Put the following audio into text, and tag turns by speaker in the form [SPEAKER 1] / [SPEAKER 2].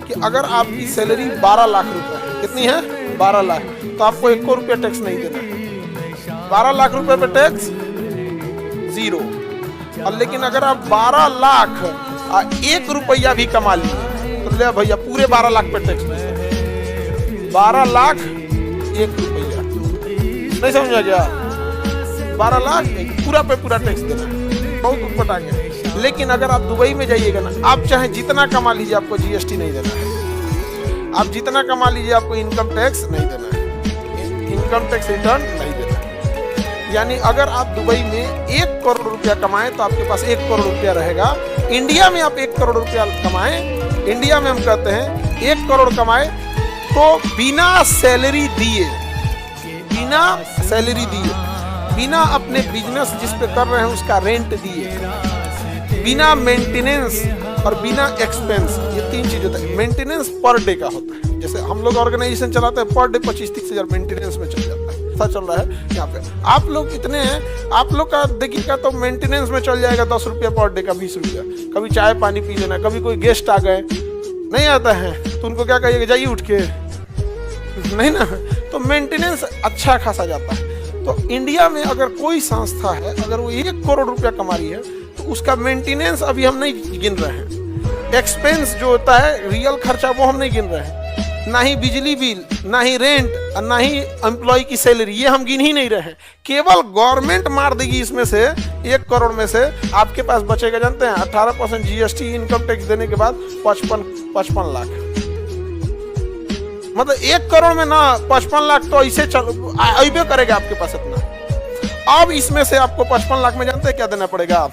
[SPEAKER 1] कि अगर आपकी सैलरी 12 लाख रुपए है, कितनी है 12 लाख, तो आपको 1 रुपया टैक्स नहीं देना है। 12 लाख रुपए पे टैक्स 0। और लेकिन अगर आप 12 लाख 1 रुपया भी कमा लिए तो ले भैया पूरे 12 लाख पे टैक्स दे। 12 लाख 1 रुपया, नहीं समझा क्या? 12 लाख पूरा पे पूरा टैक्स देना है, बहुत ऊपर आ गया। लेकिन अगर आप दुबई में जाइएगा ना, आप चाहे जितना कमा लीजिए आपको जीएसटी नहीं देना है। आप जितना कमा लीजिए आपको इनकम टैक्स नहीं देना है, इनकम टैक्स रिटर्न नहीं देना है। यानी अगर आप दुबई में 1 करोड़ रुपया कमाएं तो आपके पास 1 करोड़ रुपया रहेगा। इंडिया में आप 1 करोड़ रुपया कमाएं, इंडिया में हम कहते हैं 1 करोड़ कमाए तो बिना सैलरी दिए, बिना सैलरी दिए, बिना अपने बिजनेस जिस पे कर रहे हैं उसका रेंट दिए, बिना मेंटेनेंस और बिना एक्सपेंस, ये 3 चीज होता है। मेंटेनेंस पर डे का होता है, जैसे हम लोग ऑर्गेनाइजेशन चलाते हैं पर डे 25-30 हज़ार मेंटेनेंस में चल जाता है। ऐसा चल रहा है यहाँ पे। आप लोग इतने हैं, आप लोग का देखिएगा तो मेंटेनेंस में चल जाएगा 10 रुपया पर डे का, 20 रुपया। कभी चाय पानी पी लेना, कभी कोई गेस्ट आ गए नहीं आता है तो उनको क्या कहिएगा, जाइए उठ के, नहीं ना। तो मेंटेनेंस अच्छा खासा जाता है। तो इंडिया में अगर कोई संस्था है, अगर वो 1 करोड़ रुपया कमा रही है तो उसका मेंटेनेंस अभी हम नहीं गिन रहे हैं। एक्सपेंस जो होता है रियल खर्चा वो हम नहीं गिन रहे हैं, ना ही बिजली बिल, ना ही रेंट और ना ही एम्प्लॉय की सैलरी, ये हम गिन ही नहीं रहे हैं। केवल गवर्नमेंट मार देगी इसमें से 1 करोड़ में से आपके पास बचेगा, जानते हैं 18% जीएसटी इनकम टैक्स देने के बाद 55 लाख। मतलब 1 करोड़ में ना 55 लाख तो ऐसे अबे करेगा आपके पास इतना। अब इसमें से आपको 55 लाख में जानते हैं क्या देना पड़ेगा?